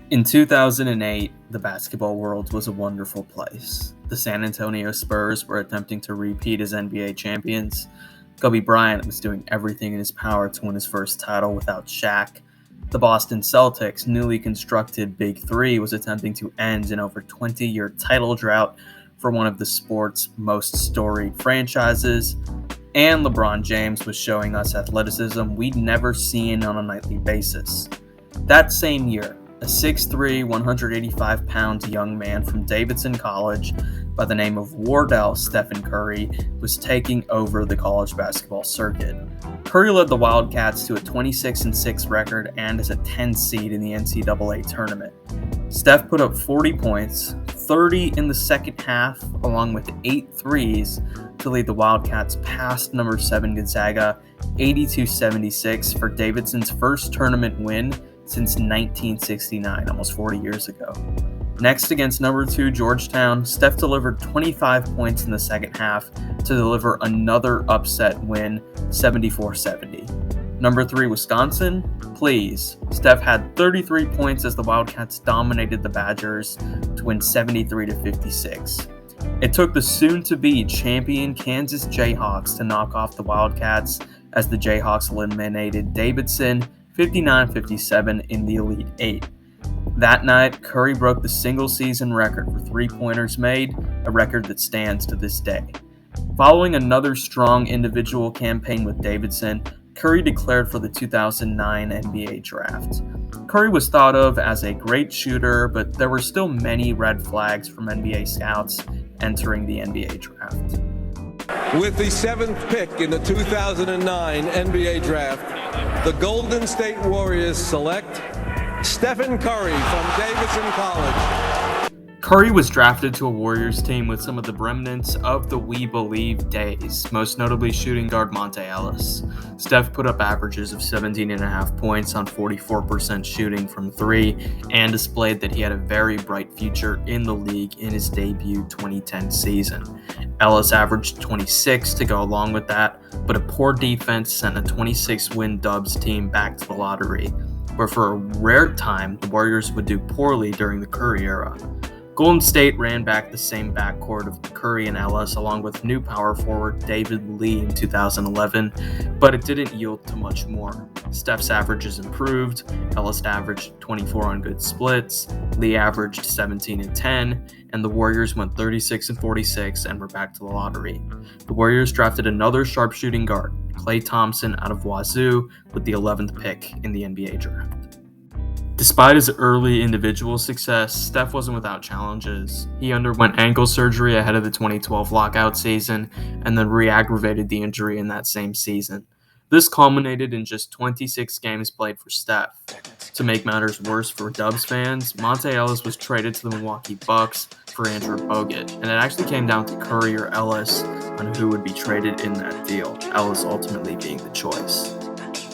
In 2008, the basketball world was a wonderful place. The San Antonio Spurs were attempting to repeat as NBA champions. Kobe Bryant was doing everything in his power to win his first title without Shaq. The Boston Celtics' newly constructed Big Three was attempting to end an over 20-year title drought for one of the sport's most storied franchises. And LeBron James was showing us athleticism we'd never seen on a nightly basis. That same year, a 6'3", 185-pound young man from Davidson College by the name of Wardell Stephen Curry was taking over the college basketball circuit. Curry led the Wildcats to a 26-6 record and as a 10 seed in the NCAA tournament. Steph put up 40 points, 30 in the second half, along with 8 threes to lead the Wildcats past number 7 Gonzaga, 82-76 for Davidson's first tournament win since 1969, almost 40 years ago. Next, against number 2 Georgetown, Steph delivered 25 points in the second half to deliver another upset win, 74-70. Number 3 Wisconsin, please. Steph had 33 points as the Wildcats dominated the Badgers to win 73-56. It took the soon-to-be champion Kansas Jayhawks to knock off the Wildcats as the Jayhawks eliminated Davidson 59-57 in the Elite Eight. That night, Curry broke the single-season record for three-pointers made, a record that stands to this day. Following another strong individual campaign with Davidson, Curry declared for the 2009 NBA Draft. Curry was thought of as a great shooter, but there were still many red flags from NBA scouts entering the NBA Draft. With the 7th pick in the 2009 NBA Draft, the Golden State Warriors select Stephen Curry from Davidson College. Curry was drafted to a Warriors team with some of the remnants of the We Believe days, most notably shooting guard Monte Ellis. Steph put up averages of 17.5 points on 44% shooting from 3 and displayed that he had a very bright future in the league in his debut 2010 season. Ellis averaged 26 to go along with that, but a poor defense sent a 26-win Dubs team back to the lottery, where for a rare time the Warriors would do poorly during the Curry era. Golden State ran back the same backcourt of Curry and Ellis along with new power forward David Lee in 2011, but it didn't yield to much more. Steph's averages improved, Ellis averaged 24 on good splits, Lee averaged 17 and 10, and the Warriors went 36 and 46 and were back to the lottery. The Warriors drafted another sharpshooting guard, Klay Thompson out of Wazoo, with the 11th pick in the NBA Draft. Despite his early individual success, Steph wasn't without challenges. He underwent ankle surgery ahead of the 2012 lockout season and then re-aggravated the injury in that same season. This culminated in just 26 games played for Steph. To make matters worse for Dubs fans, Monte Ellis was traded to the Milwaukee Bucks for Andrew Bogut, and it actually came down to Curry or Ellis on who would be traded in that deal, Ellis ultimately being the choice.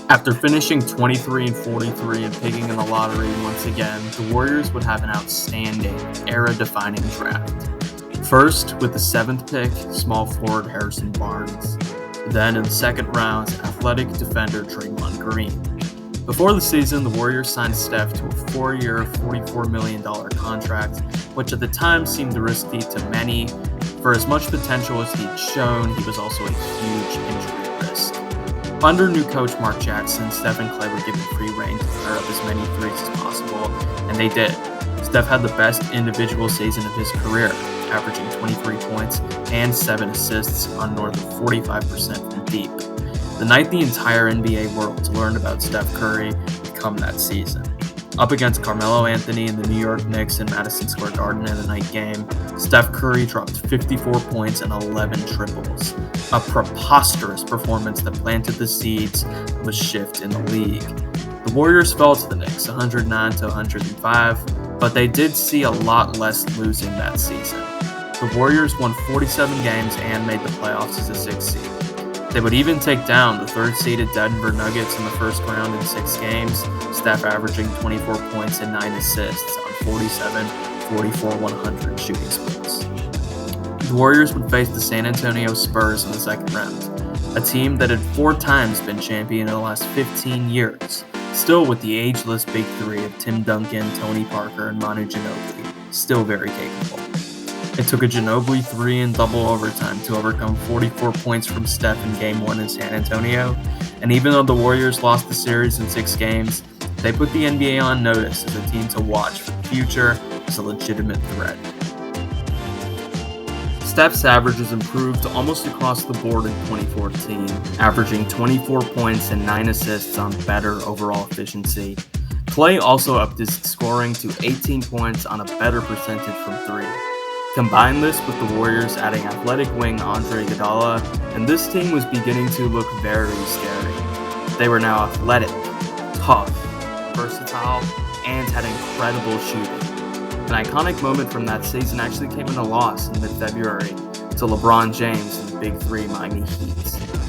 After finishing 23 and 43 and picking in the lottery once again, the Warriors would have an outstanding, era-defining draft. First, with the 7th pick, small forward Harrison Barnes. Then, in the second round, athletic defender Draymond Green. Before the season, the Warriors signed Steph to a 4-year, $44 million contract, which at the time seemed risky to many. For as much potential as he'd shown, he was also a huge injury risk. Under new coach Mark Jackson, Steph and Klay were given free rein to fire up as many threes as possible, and they did. Steph had the best individual season of his career, averaging 23 points and 7 assists on north of 45% from deep. The night the entire NBA world learned about Steph Curry would come that season. Up against Carmelo Anthony and the New York Knicks in Madison Square Garden in a night game, Steph Curry dropped 54 points and 11 triples. A preposterous performance that planted the seeds of a shift in the league. The Warriors fell to the Knicks 109-105, but they did see a lot less losing that season. The Warriors won 47 games and made the playoffs as a 6th seed. They would even take down the 3rd-seeded Denver Nuggets in the first round in 6 games, Steph averaging 24 points and 9 assists on 47, 44, 100 shooting splits. The Warriors would face the San Antonio Spurs in the second round, a team that had 4 times been champion in the last 15 years. Still with the ageless big three of Tim Duncan, Tony Parker, and Manu Ginobili, still very capable. It took a Ginobili 3 in double overtime to overcome 44 points from Steph in Game 1 in San Antonio, and even though the Warriors lost the series in 6 games, they put the NBA on notice as a team to watch for the future as a legitimate threat. Steph's averages improved almost across the board in 2014, averaging 24 points and 9 assists on better overall efficiency. Klay also upped his scoring to 18 points on a better percentage from 3. Combine this with the Warriors adding athletic wing Andre Iguodala, and this team was beginning to look very scary. They were now athletic, tough, versatile, and had incredible shooting. An iconic moment from that season actually came in a loss in mid-February to LeBron James and the Big Three Miami Heat.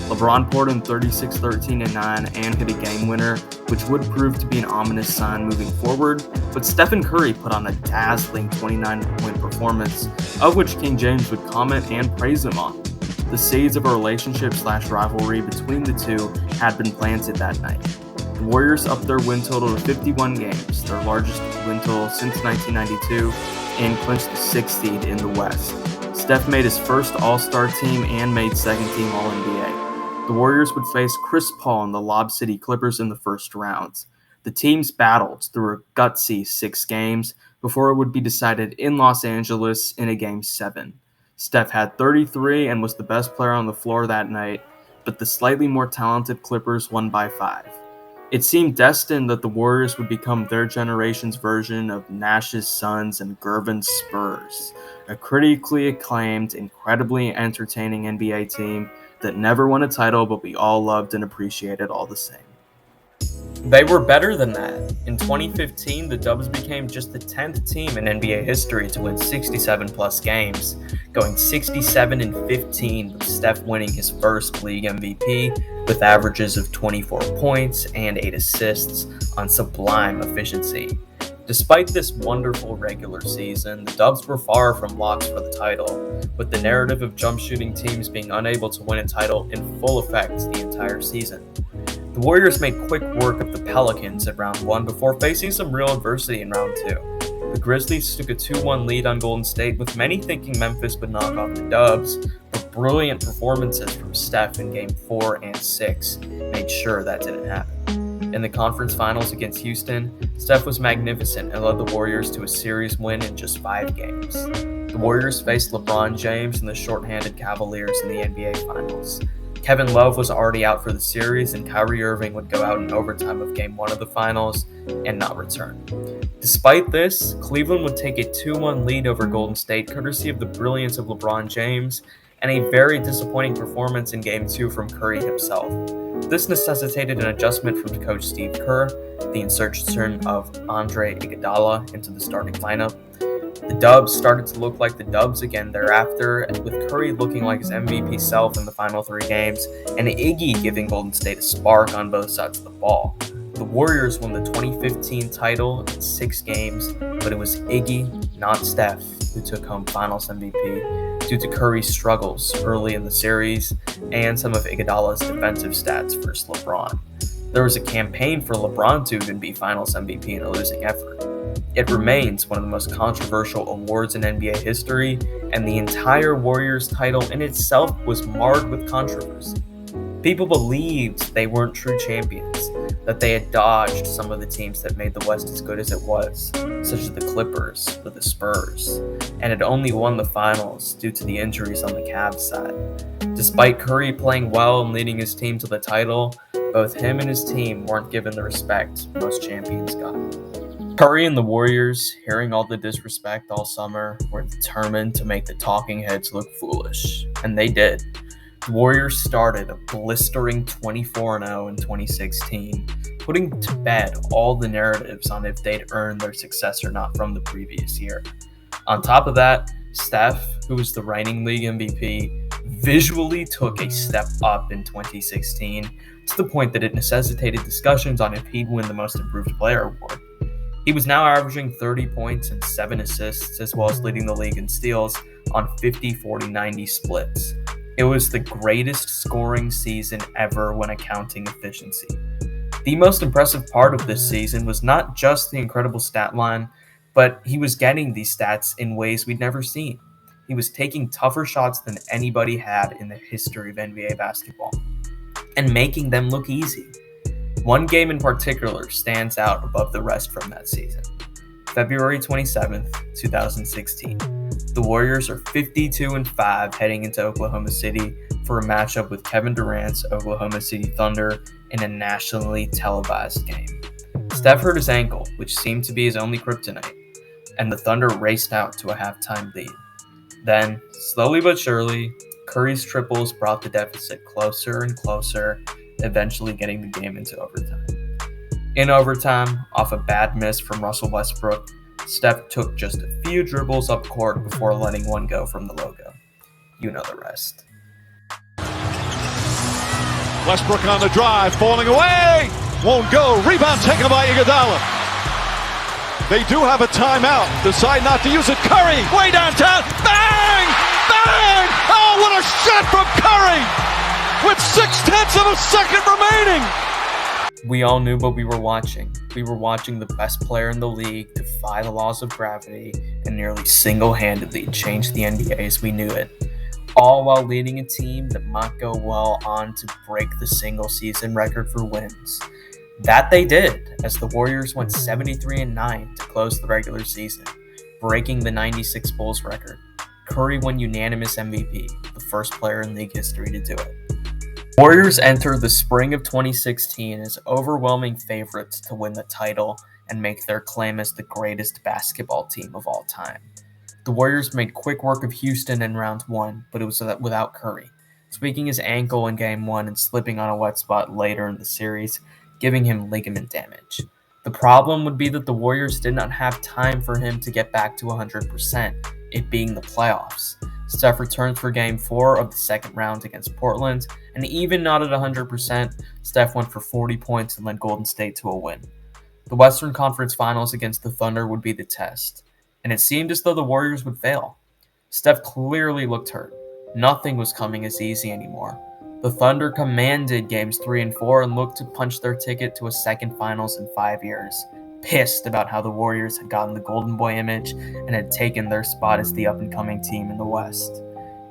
LeBron poured in 36, 13, and 9 and hit a game winner, which would prove to be an ominous sign moving forward, but Stephen Curry put on a dazzling 29-point performance, of which King James would comment and praise him on. The seeds of a relationship/rivalry between the two had been planted that night. The Warriors upped their win total to 51 games, their largest win total since 1992, and clinched the 6th seed in the West. Steph made his first All-Star team and made second-team All-NBA. The Warriors would face Chris Paul and the Lob City Clippers in the first round. The teams battled through a gutsy 6 games before it would be decided in Los Angeles in a Game 7. Steph had 33 and was the best player on the floor that night, but the slightly more talented Clippers won by 5. It seemed destined that the Warriors would become their generation's version of Nash's Suns and Gervin's Spurs, a critically acclaimed, incredibly entertaining NBA team that never won a title but we all loved and appreciated all the same. They were better than that. In 2015, the Dubs became just the 10th team in NBA history to win 67-plus games, going 67-15 with Steph winning his first league MVP with averages of 24 points and 8 assists on sublime efficiency. Despite this wonderful regular season, the Dubs were far from locks for the title, with the narrative of jump shooting teams being unable to win a title in full effect the entire season. The Warriors made quick work of the Pelicans at round 1 before facing some real adversity in round 2. The Grizzlies took a 2-1 lead on Golden State, with many thinking Memphis would knock off the Dubs, but brilliant performances from Steph in Game 4 and 6 made sure that didn't happen. In the conference finals against Houston, Steph was magnificent and led the Warriors to a series win in just 5 games. The Warriors faced LeBron James and the shorthanded Cavaliers in the NBA Finals. Kevin Love was already out for the series, and Kyrie Irving would go out in overtime of Game 1 of the finals and not return. Despite this, Cleveland would take a 2-1 lead over Golden State, courtesy of the brilliance of LeBron James, and a very disappointing performance in Game 2 from Curry himself. This necessitated an adjustment from coach Steve Kerr, the insertion of Andre Iguodala into the starting lineup. The Dubs started to look like the Dubs again thereafter, with Curry looking like his MVP self in the final 3 games, and Iggy giving Golden State a spark on both sides of the ball. The Warriors won the 2015 title in 6 games, but it was Iggy, not Steph, who took home Finals MVP due to Curry's struggles early in the series and some of Iguodala's defensive stats versus LeBron. There was a campaign for LeBron to even be Finals MVP in a losing effort. It remains one of the most controversial awards in NBA history, and the entire Warriors title in itself was marred with controversy. People believed they weren't true champions, that they had dodged some of the teams that made the West as good as it was, such as the Clippers or the Spurs, and had only won the finals due to the injuries on the Cavs side. Despite Curry playing well and leading his team to the title, both him and his team weren't given the respect most champions got. Curry and the Warriors, hearing all the disrespect all summer, were determined to make the talking heads look foolish, and they did. The Warriors started a blistering 24-0 in 2016, putting to bed all the narratives on if they'd earned their success or not from the previous year. On top of that, Steph, who was the reigning league MVP, visually took a step up in 2016 to the point that it necessitated discussions on if he'd win the Most Improved Player award. He was now averaging 30 points and 7 assists, as well as leading the league in steals on 50, 40, 90 splits. It was the greatest scoring season ever when accounting efficiency. The most impressive part of this season was not just the incredible stat line, but he was getting these stats in ways we'd never seen. He was taking tougher shots than anybody had in the history of NBA basketball, and making them look easy. One game in particular stands out above the rest from that season. February 27th, 2016. The Warriors are 52-5 heading into Oklahoma City for a matchup with Kevin Durant's Oklahoma City Thunder in a nationally televised game. Steph hurt his ankle, which seemed to be his only kryptonite, and the Thunder raced out to a halftime lead. Then, slowly but surely, Curry's triples brought the deficit closer and closer, eventually getting the game into overtime. In overtime, off a bad miss from Russell Westbrook, Steph took just a few dribbles up court before letting one go from the logo. You know the rest. Westbrook on the drive, falling away, won't go, rebound taken by Iguodala. They do have a timeout, decide not to use it. Curry, way downtown, bang, bang, oh what a shot from Curry, with 0.6 of a second remaining. We all knew what we were watching. We were watching the best player in the league defy the laws of gravity and nearly single-handedly change the NBA as we knew it, all while leading a team that might go well on to break the single-season record for wins. That they did, as the Warriors went 73-9 to close the regular season, breaking the 96 Bulls record. Curry won Unanimous MVP, the first player in league history to do it. Warriors enter the spring of 2016 as overwhelming favorites to win the title and make their claim as the greatest basketball team of all time. The Warriors made quick work of Houston in round one, but it was without Curry, tweaking his ankle in game one and slipping on a wet spot later in the series, giving him ligament damage. The problem would be that the Warriors did not have time for him to get back to 100%, it being the playoffs. Steph returned for Game 4 of the second round against Portland, and even not at 100%, Steph went for 40 points and led Golden State to a win. The Western Conference Finals against the Thunder would be the test, and it seemed as though the Warriors would fail. Steph clearly looked hurt. Nothing was coming as easy anymore. The Thunder commanded Games 3 and 4 and looked to punch their ticket to a second Finals in 5 years. Pissed about how the Warriors had gotten the Golden Boy image and had taken their spot as the up-and-coming team in the West.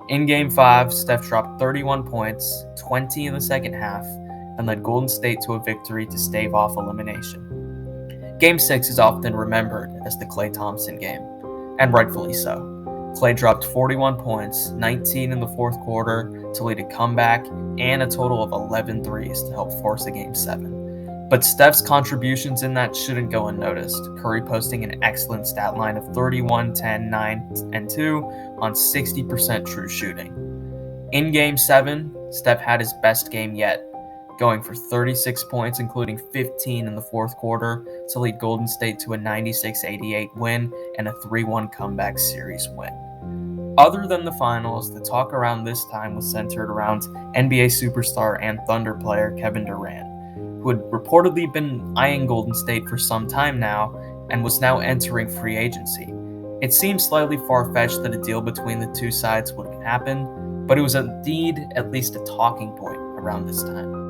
In Game 5, Steph dropped 31 points, 20 in the second half, and led Golden State to a victory to stave off elimination. Game 6 is often remembered as the Klay Thompson game, and rightfully so. Klay dropped 41 points, 19 in the fourth quarter, to lead a comeback and a total of 11 threes to help force a Game 7. But Steph's contributions in that shouldn't go unnoticed, Curry posting an excellent stat line of 31, 10, 9, and 2 on 60% true shooting. In Game 7, Steph had his best game yet, going for 36 points, including 15 in the fourth quarter, to lead Golden State to a 96-88 win and a 3-1 comeback series win. Other than the finals, the talk around this time was centered around NBA superstar and Thunder player Kevin Durant, who had reportedly been eyeing Golden State for some time now and was now entering free agency. It seemed slightly far-fetched that a deal between the two sides would happen, but it was indeed at least a talking point around this time.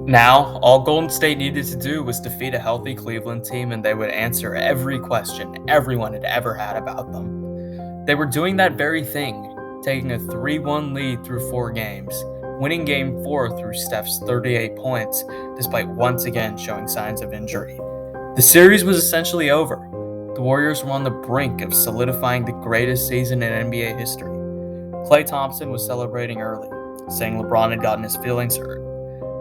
Now, all Golden State needed to do was defeat a healthy Cleveland team and they would answer every question everyone had ever had about them. They were doing that very thing, taking a 3-1 lead through 4 games, winning Game 4 through Steph's 38 points, despite once again showing signs of injury. The series was essentially over. The Warriors were on the brink of solidifying the greatest season in NBA history. Klay Thompson was celebrating early, saying LeBron had gotten his feelings hurt.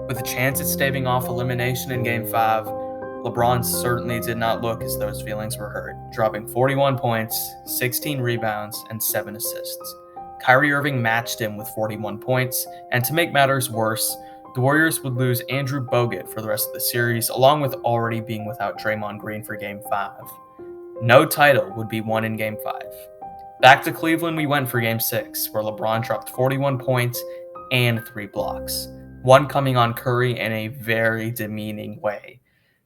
With a chance at staving off elimination in Game 5, LeBron certainly did not look as though his feelings were hurt, dropping 41 points, 16 rebounds, and 7 assists. Kyrie Irving matched him with 41 points, and to make matters worse, the Warriors would lose Andrew Bogut for the rest of the series, along with already being without Draymond Green for Game 5. No title would be won in Game 5. Back to Cleveland we went for Game 6, where LeBron dropped 41 points and 3 blocks, one coming on Curry in a very demeaning way.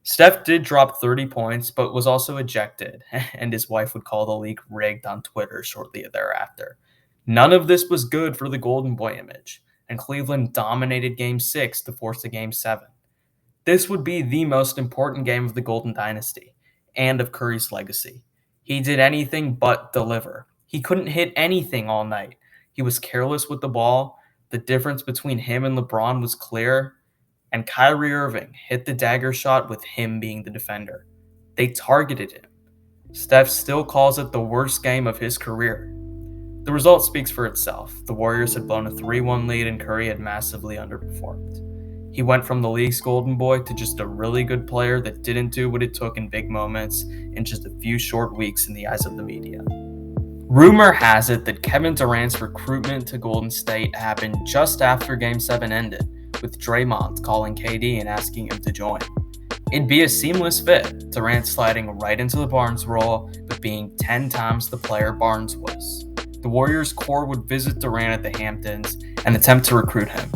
Steph did drop 30 points, but was also ejected, and his wife would call the league rigged on Twitter shortly thereafter. None of this was good for the Golden Boy image, and Cleveland dominated Game 6 to force a Game 7. This would be the most important game of the Golden Dynasty and of Curry's legacy. He did anything but deliver. He couldn't hit anything all night. He was careless with the ball. The difference between him and LeBron was clear, and Kyrie Irving hit the dagger shot with him being the defender. They targeted him. Steph still calls it the worst game of his career. The result speaks for itself. The Warriors had blown a 3-1 lead and Curry had massively underperformed. He went from the league's golden boy to just a really good player that didn't do what it took in big moments in just a few short weeks in the eyes of the media. Rumor has it that Kevin Durant's recruitment to Golden State happened just after Game 7 ended, with Draymond calling KD and asking him to join. It'd be a seamless fit, Durant sliding right into the Barnes role, but being 10 times the player Barnes was. The Warriors core would visit Durant at the Hamptons and attempt to recruit him.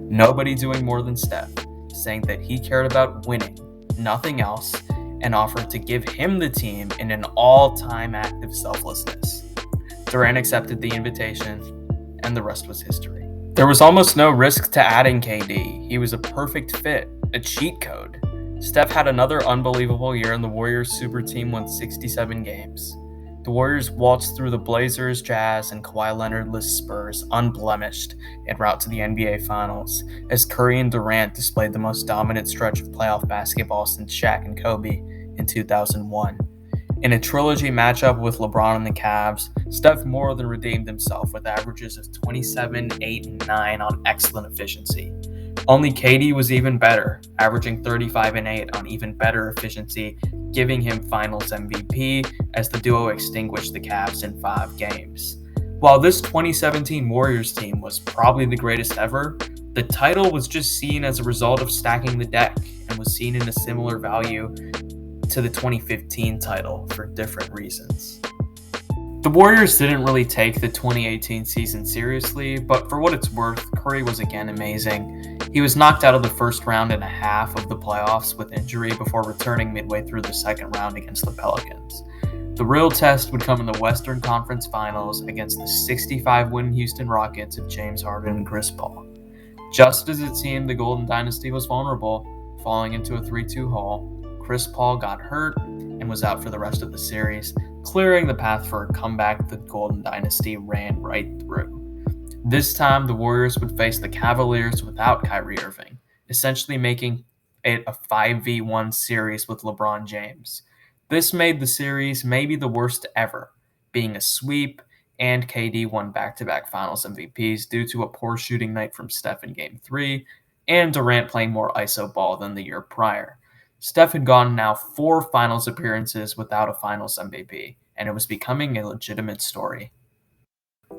Nobody doing more than Steph, saying that he cared about winning, nothing else, and offered to give him the team in an all-time act of selflessness. Durant accepted the invitation, and the rest was history. There was almost no risk to adding KD. He was a perfect fit, a cheat code. Steph had another unbelievable year, and the Warriors super team won 67 games. The Warriors waltzed through the Blazers, Jazz, and Kawhi Leonard-less Spurs unblemished en route to the NBA Finals, as Curry and Durant displayed the most dominant stretch of playoff basketball since Shaq and Kobe in 2001. In a trilogy matchup with LeBron and the Cavs, Steph more than redeemed himself with averages of 27, 8, and 9 on excellent efficiency. Only KD was even better, averaging 35 and 8 on even better efficiency, giving him Finals MVP as the duo extinguished the Cavs in 5 games. While this 2017 Warriors team was probably the greatest ever, the title was just seen as a result of stacking the deck and was seen in a similar value to the 2015 title for different reasons. The Warriors didn't really take the 2018 season seriously, but for what it's worth, Curry was again amazing. He was knocked out of the first round and a half of the playoffs with injury before returning midway through the second round against the Pelicans. The real test would come in the Western Conference Finals against the 65-win Houston Rockets of James Harden and Chris Paul. Just as it seemed the Golden Dynasty was vulnerable, falling into a 3-2 hole, Chris Paul got hurt and was out for the rest of the series, clearing the path for a comeback the Golden Dynasty ran right through. This time, the Warriors would face the Cavaliers without Kyrie Irving, essentially making it a 5v1 series with LeBron James. This made the series maybe the worst ever, being a sweep, and KD won back-to-back Finals MVPs due to a poor shooting night from Steph in Game 3, and Durant playing more ISO ball than the year prior. Steph had gone now 4 Finals appearances without a Finals MVP, and it was becoming a legitimate story.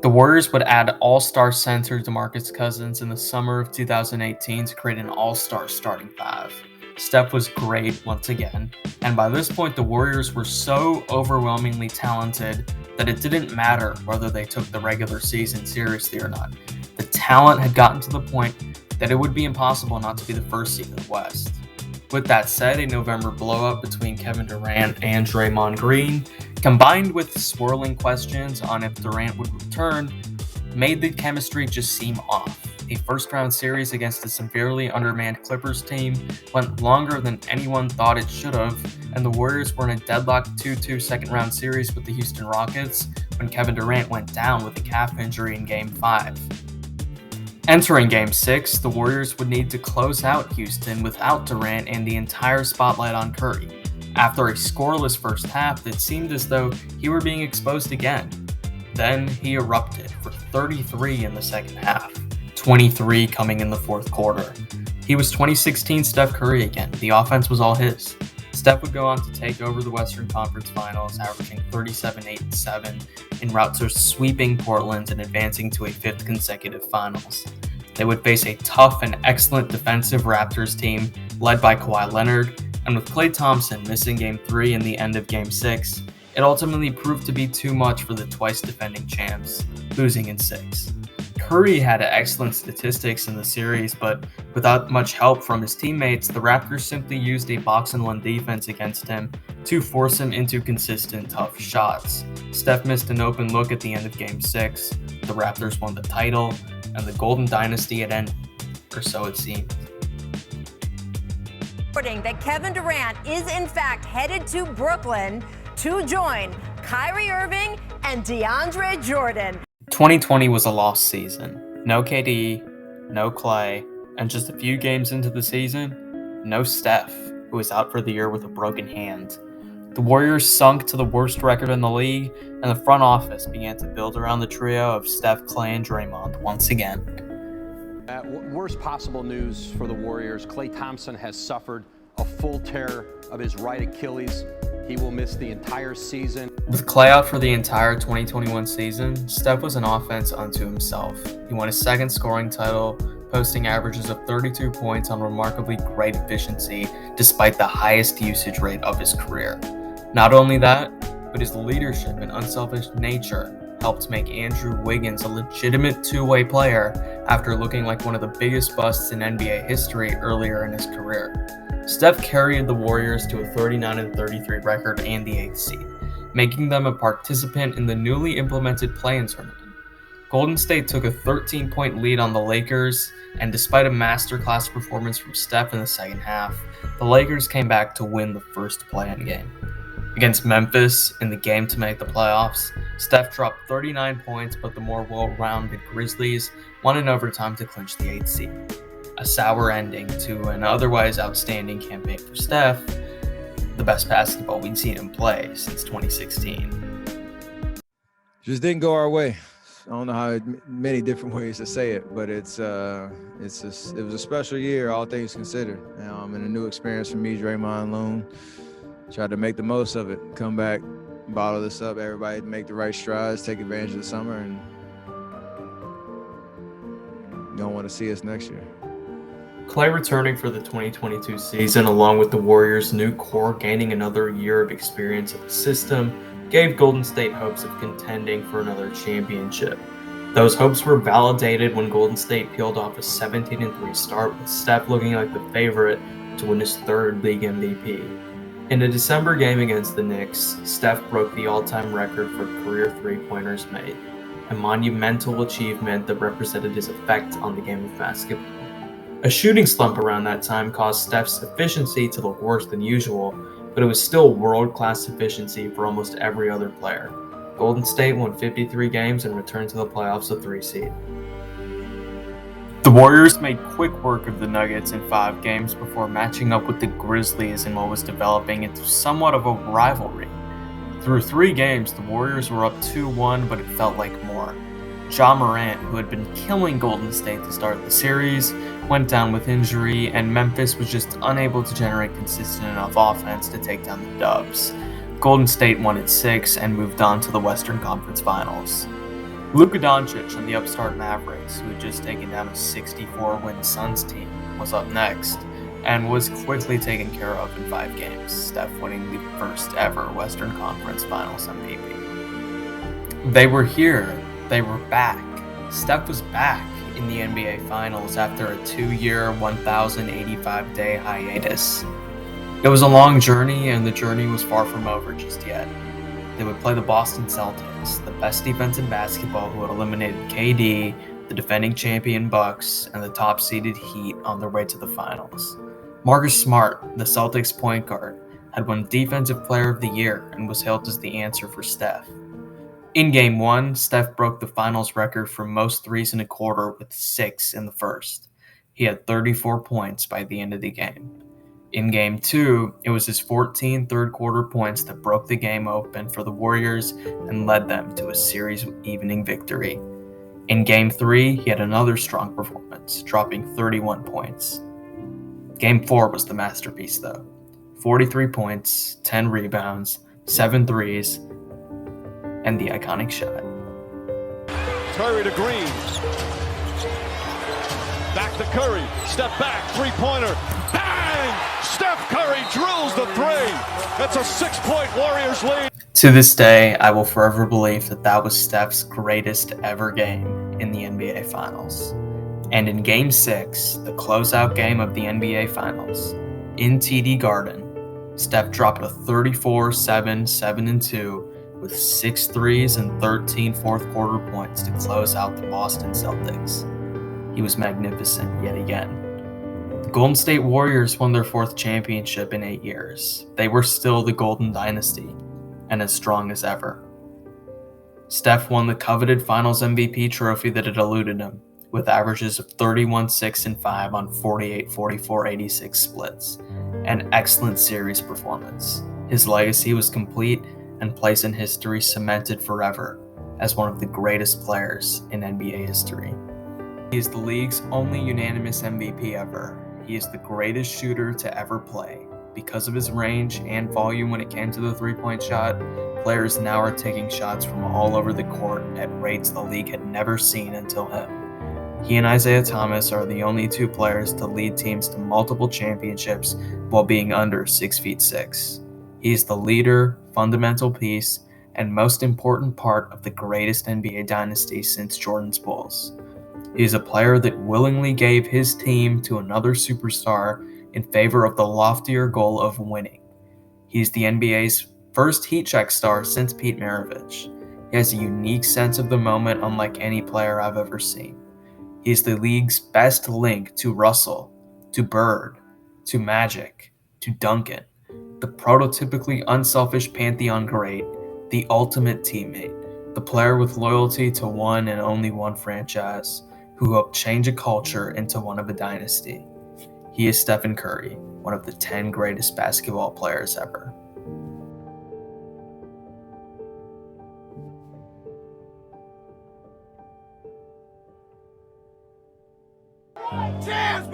The Warriors would add all-star center DeMarcus Cousins in the summer of 2018 to create an all-star starting 5. Steph was great once again, and by this point the Warriors were so overwhelmingly talented that it didn't matter whether they took the regular season seriously or not. The talent had gotten to the point that it would be impossible not to be the first seed in the West. With that said, a November blow-up between Kevin Durant and Draymond Green, combined with swirling questions on if Durant would return, made the chemistry just seem off. A first-round series against a severely undermanned Clippers team went longer than anyone thought it should have, and the Warriors were in a deadlocked 2-2 second-round series with the Houston Rockets when Kevin Durant went down with a calf injury in Game 5. Entering Game 6, the Warriors would need to close out Houston without Durant and the entire spotlight on Curry. After a scoreless first half that seemed as though he were being exposed again. Then he erupted for 33 in the second half, 23 coming in the fourth quarter. He was 2016 Steph Curry again. The offense was all his. Steph would go on to take over the Western Conference Finals, averaging 37, 8, and 7, en route to sweeping Portland and advancing to a 5th consecutive Finals. They would face a tough and excellent defensive Raptors team led by Kawhi Leonard, and with Klay Thompson missing Game 3 and the end of Game 6, it ultimately proved to be too much for the twice defending champs, losing in 6. Curry had excellent statistics in the series, but without much help from his teammates, the Raptors simply used a box-and-one defense against him to force him into consistent, tough shots. Steph missed an open look at the end of Game 6, the Raptors won the title, and the Golden Dynasty had ended, or so it seemed. reporting that Kevin Durant is in fact headed to Brooklyn to join Kyrie Irving and DeAndre Jordan. 2020 was a lost season. No KD, no Clay, and just a few games into the season, no Steph, who was out for the year with a broken hand. The Warriors sunk to the worst record in the league, and the front office began to build around the trio of Steph, Clay, and Draymond once again. Worst possible news for the Warriors. Klay Thompson has suffered a full tear of his right Achilles. He will miss the entire season. With Clay out for the entire 2021 season, Steph was an offense unto himself. He won his second scoring title, posting averages of 32 points on remarkably great efficiency despite the highest usage rate of his career. Not only that, but his leadership and unselfish nature helped make Andrew Wiggins a legitimate two-way player after looking like one of the biggest busts in NBA history earlier in his career. Steph carried the Warriors to a 39-33 record and the 8th seed, making them a participant in the newly implemented play-in tournament. Golden State took a 13-point lead on the Lakers, and despite a masterclass performance from Steph in the second half, the Lakers came back to win the first play-in game. Against Memphis in the game to make the playoffs, Steph dropped 39 points, but the more well-rounded Grizzlies won in overtime to clinch the 8th seed. A sour ending to an otherwise outstanding campaign for Steph, the best basketball we'd seen him play since 2016. Just didn't go our way. I don't know how many different ways to say it, but it was a special year, all things considered. And a new experience for me, Draymond Loon. Tried to make the most of it, come back, bottle this up, everybody make the right strides, take advantage of the summer, and you don't want to see us next year. Clay returning for the 2022 season, along with the Warriors' new core gaining another year of experience of the system, gave Golden State hopes of contending for another championship. Those hopes were validated when Golden State peeled off a 17-3 start, with Steph looking like the favorite to win his third league MVP. In a December game against the Knicks, Steph broke the all-time record for career three-pointers made, a monumental achievement that represented his effect on the game of basketball. A shooting slump around that time caused Steph's efficiency to look worse than usual, but it was still world-class efficiency for almost every other player. Golden State won 53 games and returned to the playoffs a 3 seed. The Warriors made quick work of the Nuggets in 5 games before matching up with the Grizzlies in what was developing into somewhat of a rivalry. Through 3 games, the Warriors were up 2-1, but it felt like more. Ja Morant, who had been killing Golden State to start the series, went down with injury, and Memphis was just unable to generate consistent enough offense to take down the Dubs. Golden State won at 6 and moved on to the Western Conference Finals. Luka Doncic and the upstart Mavericks, who had just taken down a 64-win Suns team, was up next, and was quickly taken care of in 5 games, Steph winning the first ever Western Conference Finals MVP. They were here. They were back. Steph was back in the NBA Finals after a 2-year, 1,085-day hiatus. It was a long journey, and the journey was far from over just yet. They would play the Boston Celtics, the best defense in basketball, who had eliminated KD, the defending champion Bucks, and the top-seeded Heat on their way to the finals. Marcus Smart, the Celtics point guard, had won Defensive Player of the Year and was hailed as the answer for Steph. In Game 1, Steph broke the finals record for most threes in a quarter with 6 in the first. He had 34 points by the end of the game. In Game 2, it was his 14 third-quarter points that broke the game open for the Warriors and led them to a series-evening victory. In Game 3, he had another strong performance, dropping 31 points. Game 4 was the masterpiece, though. 43 points, 10 rebounds, 7 threes, and the iconic shot. Curry to Green. Back to Curry. Step back, three-pointer. Bang! Steph Curry drills the 3. That's a 6-point Warriors lead. To this day, I will forever believe that that was Steph's greatest ever game in the NBA Finals. And in Game 6, the closeout game of the NBA Finals, in TD Garden, Steph dropped a 34-7, 7-2 with 6 threes and 13 fourth-quarter points to close out the Boston Celtics. He was magnificent yet again. The Golden State Warriors won their 4th championship in 8 years. They were still the Golden Dynasty, and as strong as ever. Steph won the coveted Finals MVP trophy that had eluded him, with averages of 31, 6, and 5 on 48, 44, 86 splits, an excellent series performance. His legacy was complete and place in history cemented forever as one of the greatest players in NBA history. He is the league's only unanimous MVP ever. He is the greatest shooter to ever play. Because of his range and volume when it came to the three-point shot, players now are taking shots from all over the court at rates the league had never seen until him. He and Isaiah Thomas are the only 2 players to lead teams to multiple championships while being under 6'6". He is the leader, fundamental piece, and most important part of the greatest NBA dynasty since Jordan's Bulls. He is a player that willingly gave his team to another superstar in favor of the loftier goal of winning. He's the NBA's first heat check star since Pete Maravich. He has a unique sense of the moment unlike any player I've ever seen. He's the league's best link to Russell, to Bird, to Magic, to Duncan, the prototypically unselfish Pantheon great, the ultimate teammate, the player with loyalty to one and only one franchise, who helped change a culture into one of a dynasty. He is Stephen Curry, one of the 10 greatest basketball players ever. Cheers,